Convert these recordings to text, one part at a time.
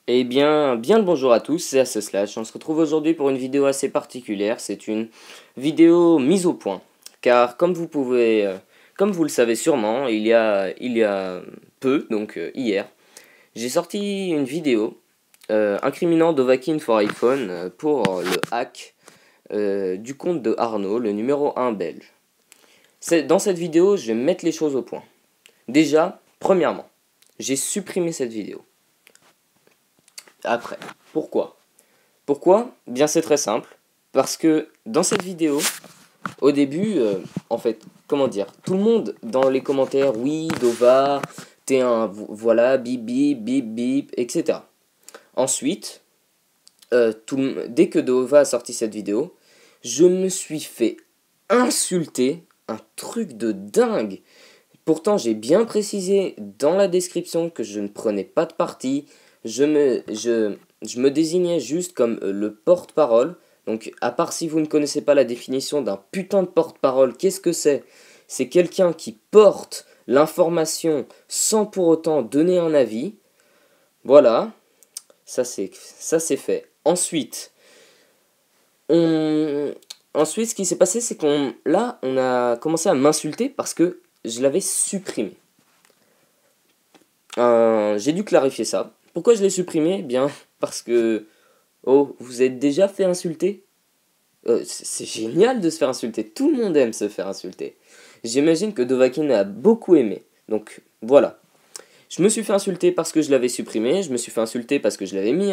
Bien le bonjour à tous, c'est AceSlash. On se retrouve aujourd'hui pour une vidéo assez particulière. C'est une vidéo mise au point. Car comme vous le savez sûrement, il y a peu, donc hier, j'ai sorti une vidéo incriminant Dovahkiin for iPhone pour le hack du compte de Arnaud, le numéro 1 belge. Dans cette vidéo, je vais mettre les choses au point. Déjà, premièrement, j'ai supprimé cette vidéo. Après, pourquoi? Pourquoi? Bien c'est très simple. Parce que dans cette vidéo, au début, en fait, comment dire, tout le monde dans les commentaires, oui, Dova, t'es un, voilà, bip bip, bip bip, etc. Ensuite, dès que Dova a sorti cette vidéo, je me suis fait insulter, un truc de dingue. Pourtant, j'ai bien précisé dans la description que je ne prenais pas de parti. Je me désignais juste comme le porte-parole. Donc, à part si vous ne connaissez pas la définition d'un putain de porte-parole, qu'est-ce que c'est? C'est quelqu'un qui porte l'information sans pour autant donner un avis. Voilà, ça c'est fait. On... Ensuite, ce qui s'est passé, c'est on a commencé à m'insulter parce que je l'avais supprimé. J'ai dû clarifier ça. Pourquoi je l'ai supprimé? Bien, parce que... Oh, vous êtes déjà fait insulter? C'est génial de se faire insulter. Tout le monde aime se faire insulter. J'imagine que Dovahkiin a beaucoup aimé. Donc, voilà. Je me suis fait insulter parce que je l'avais supprimé. Je me suis fait insulter parce que je l'avais mis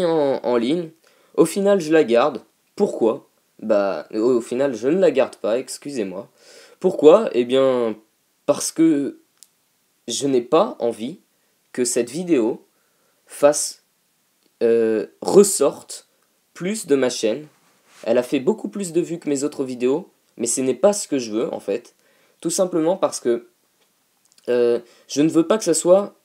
en ligne. Au final, je la garde. Pourquoi? Bah, au final, je ne la garde pas, excusez-moi. Pourquoi? Eh bien, parce que je n'ai pas envie que cette vidéo fasse ressorte plus de ma chaîne. Elle a fait beaucoup plus de vues que mes autres vidéos, mais ce n'est pas ce que je veux en fait. Tout simplement parce que je ne veux pas que ça soit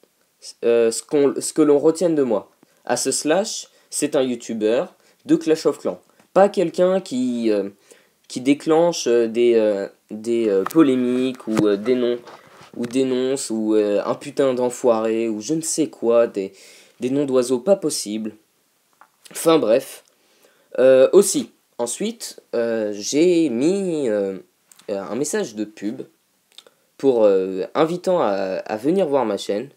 ce que l'on retienne de moi. AceSlash, c'est un YouTuber de Clash of Clans. Pas quelqu'un qui déclenche des polémiques ou dénonce ou un putain d'enfoiré ou je ne sais quoi, des noms d'oiseaux pas possibles. Enfin bref. Aussi, ensuite, j'ai mis un message de pub pour invitant à venir voir ma chaîne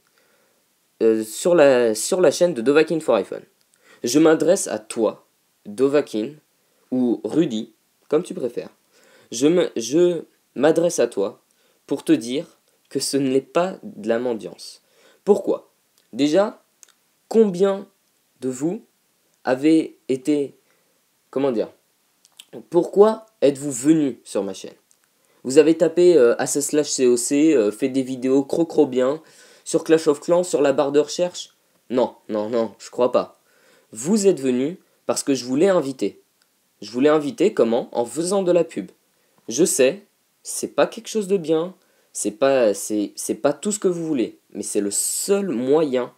sur la chaîne de Dovahkiin for iPhone. Je m'adresse à toi, Dovahkiin, ou Rudy, comme tu préfères. Je m'adresse à toi pour te dire que ce n'est pas de la mendiance. Pourquoi? Déjà, combien de vous avez été... Comment dire? Pourquoi êtes-vous venu sur ma chaîne? Vous avez tapé /COC, fait des vidéos crocro bien, sur Clash of Clans, sur la barre de recherche? Non, non, non, je crois pas. Vous êtes venu parce que je voulais inviter. Je voulais inviter comment? En faisant de la pub. Je sais, c'est pas quelque chose de bien, c'est pas tout ce que vous voulez, mais c'est le seul moyen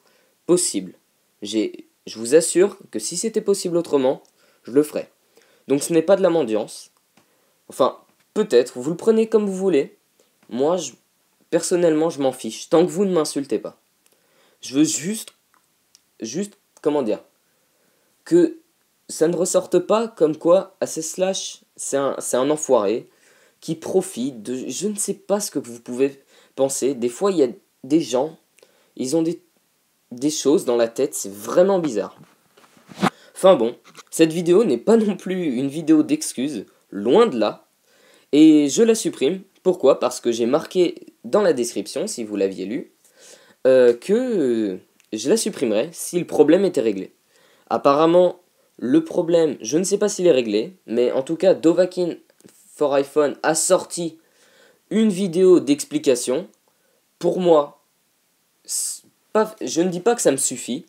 possible. Je vous assure que si c'était possible autrement, je le ferais. Donc ce n'est pas de la mendiance. Enfin, peut-être, vous le prenez comme vous voulez. Moi, personnellement, je m'en fiche, tant que vous ne m'insultez pas. Je veux juste, comment dire, que ça ne ressorte pas comme quoi AceSlash, c'est un enfoiré qui profite de... Je ne sais pas ce que vous pouvez penser. Des fois, il y a des gens, ils ont des choses dans la tête, c'est vraiment bizarre. Enfin bon, cette vidéo n'est pas non plus une vidéo d'excuses, loin de là. Et je la supprime. Pourquoi? Parce que j'ai marqué dans la description, si vous l'aviez lu, que je la supprimerai si le problème était réglé. Apparemment, le problème, je ne sais pas s'il est réglé, mais en tout cas, Dovahkiin for iPhone a sorti une vidéo d'explication. Pour moi, je ne dis pas que ça me suffit,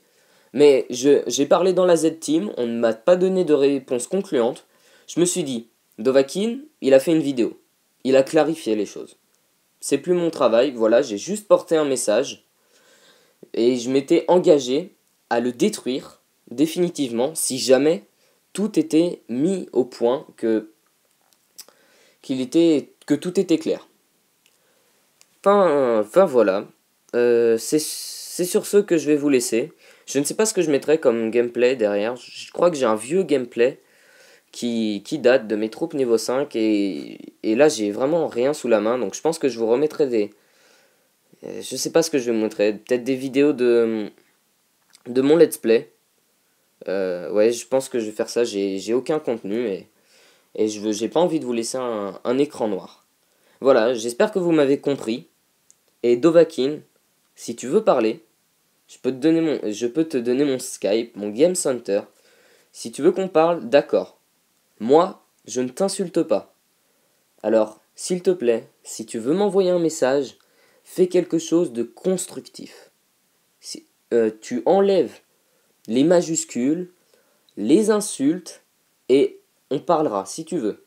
mais j'ai parlé dans la Z-Team, on ne m'a pas donné de réponse concluante. Je me suis dit, Dovahkiin, il a fait une vidéo. Il a clarifié les choses. C'est plus mon travail, voilà, j'ai juste porté un message. Et je m'étais engagé à le détruire définitivement si jamais tout était mis au point, que tout était clair. Enfin voilà. c'est sur ce que je vais vous laisser. Je ne sais pas ce que je mettrai comme gameplay derrière. Je crois que j'ai un vieux gameplay qui date de mes troupes niveau 5 et là j'ai vraiment rien sous la main, donc je pense que je vous remettrai des... je sais pas ce que je vais vous montrer, peut-être des vidéos de mon let's play. Ouais, je pense que je vais faire ça, j'ai aucun contenu et j'ai pas envie de vous laisser un écran noir. Voilà, j'espère que vous m'avez compris. Et Dovahkiin, si tu veux parler, je peux te donner mon Skype, mon Game Center. Si tu veux qu'on parle, d'accord. Moi, je ne t'insulte pas. Alors, s'il te plaît, si tu veux m'envoyer un message, fais quelque chose de constructif. Si, tu enlèves les majuscules, les insultes, et on parlera si tu veux.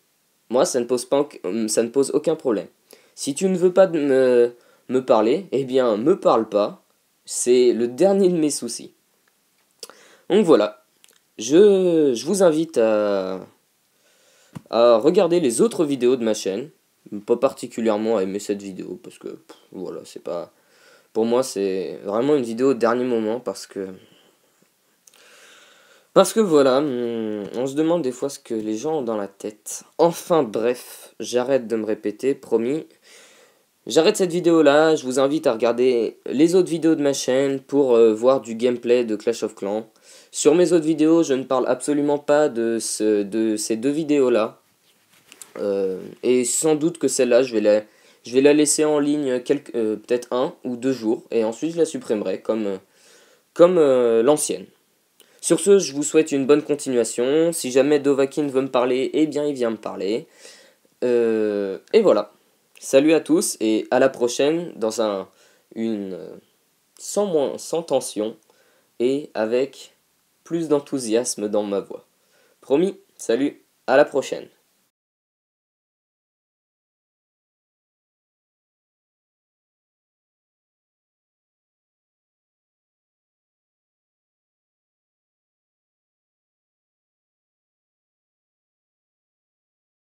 Moi, ça ne pose aucun problème. Si tu ne veux pas me parler, eh bien, me parle pas. C'est le dernier de mes soucis. Donc voilà, je vous invite à regarder les autres vidéos de ma chaîne. Pas particulièrement à aimer cette vidéo, parce que, voilà, c'est pas... Pour moi, c'est vraiment une vidéo au dernier moment, parce que... Parce que voilà, on se demande des fois ce que les gens ont dans la tête. Enfin bref, j'arrête de me répéter, promis. J'arrête cette vidéo là, je vous invite à regarder les autres vidéos de ma chaîne pour voir du gameplay de Clash of Clans. Sur mes autres vidéos, je ne parle absolument pas de ces deux vidéos là. Et sans doute que celle-là, je vais la laisser en ligne peut-être 1 ou 2 jours. Et ensuite je la supprimerai comme l'ancienne. Sur ce, je vous souhaite une bonne continuation. Si jamais Dovahkiin veut me parler, eh bien il vient me parler. Et voilà. Salut à tous et à la prochaine dans sans tension et avec plus d'enthousiasme dans ma voix. Promis, salut, à la prochaine.